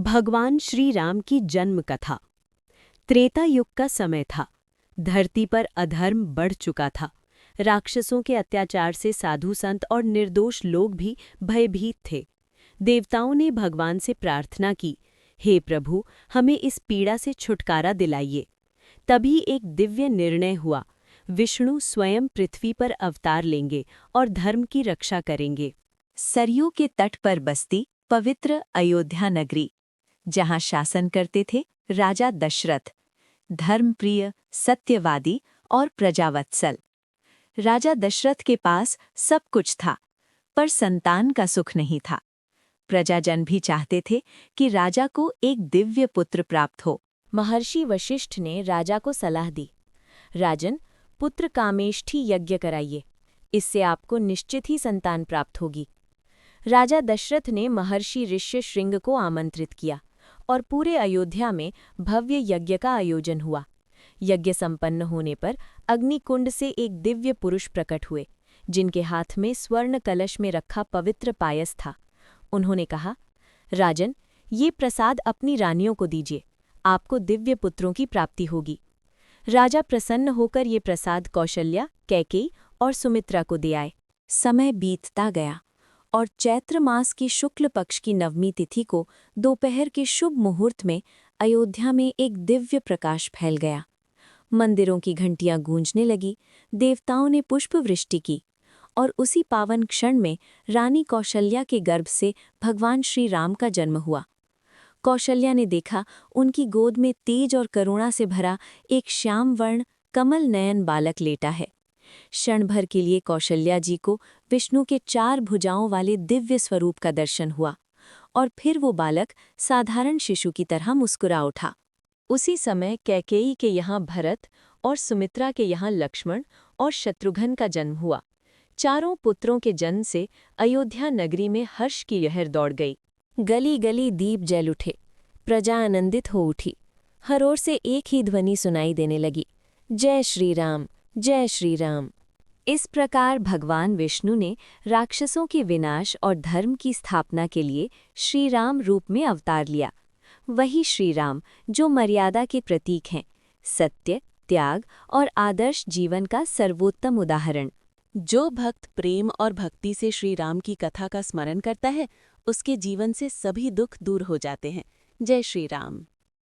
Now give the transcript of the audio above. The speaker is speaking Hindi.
भगवान श्री राम की जन्म कथा। त्रेता युग का समय था। धरती पर अधर्म बढ़ चुका था। राक्षसों के अत्याचार से साधु संत और निर्दोष लोग भी भयभीत थे। देवताओं ने भगवान से प्रार्थना की, हे प्रभु, हमें इस पीड़ा से छुटकारा दिलाइए। तभी एक दिव्य निर्णय हुआ। विष्णु स्वयं पृथ्वी पर अवतार लेंगे और धर्म की रक्षा करेंगे। सरयू के तट पर बसती पवित्र अयोध्या नगरी, जहां शासन करते थे राजा दशरथ, धर्मप्रिय, सत्यवादी और प्रजावत्सल। राजा दशरथ के पास सब कुछ था, पर संतान का सुख नहीं था। प्रजाजन भी चाहते थे कि राजा को एक दिव्य पुत्र प्राप्त हो। महर्षि वशिष्ठ ने राजा को सलाह दी, राजन, पुत्र कामेष्ठी यज्ञ कराइए, इससे आपको निश्चित ही संतान प्राप्त होगी। राजा दशरथ ने महर्षि ऋष्यशृंग को आमंत्रित किया और पूरे अयोध्या में भव्य यज्ञ का आयोजन हुआ। यज्ञ संपन्न होने पर अग्निकुंड से एक दिव्य पुरुष प्रकट हुए, जिनके हाथ में स्वर्ण कलश में रखा पवित्र पायस था। उन्होंने कहा, राजन, ये प्रसाद अपनी रानियों को दीजिए, आपको दिव्य पुत्रों की प्राप्ति होगी। राजा प्रसन्न होकर ये प्रसाद कौशल्या, कैकेयी और सुमित्रा को दे आए। समय बीतता गया और चैत्र मास की शुक्ल पक्ष की नवमी तिथि को दोपहर के शुभ मुहूर्त में अयोध्या में एक दिव्य प्रकाश फैल गया। मंदिरों की घंटियां गूंजने लगी, देवताओं ने पुष्प वृष्टि की और उसी पावन क्षण में रानी कौशल्या के गर्भ से भगवान श्री राम का जन्म हुआ। कौशल्या ने देखा, उनकी गोद में तेज और करुणा से भरा एक श्याम वर्ण कमल नयन बालक लेटा है। क्षण भर के लिए कौशल्या जी को विष्णु के 4 भुजाओं वाले दिव्य स्वरूप का दर्शन हुआ और फिर वो बालक साधारण शिशु की तरह मुस्कुरा उठा। उसी समय कैकेयी के यहाँ भरत और सुमित्रा के यहाँ लक्ष्मण और शत्रुघ्न का जन्म हुआ। चारों पुत्रों के जन्म से अयोध्या नगरी में हर्ष की लहर दौड़ गई। गली गली दीप जल उठे, प्रजा आनंदित हो उठी। हर ओर से एक ही ध्वनि सुनाई देने लगी, जय श्री राम, जय श्री राम। इस प्रकार भगवान विष्णु ने राक्षसों के विनाश और धर्म की स्थापना के लिए श्री राम रूप में अवतार लिया। वही श्री राम जो मर्यादा के प्रतीक हैं, सत्य, त्याग और आदर्श जीवन का सर्वोत्तम उदाहरण। जो भक्त प्रेम और भक्ति से श्री राम की कथा का स्मरण करता है, उसके जीवन से सभी दुख दूर हो जाते हैं। जय श्री राम।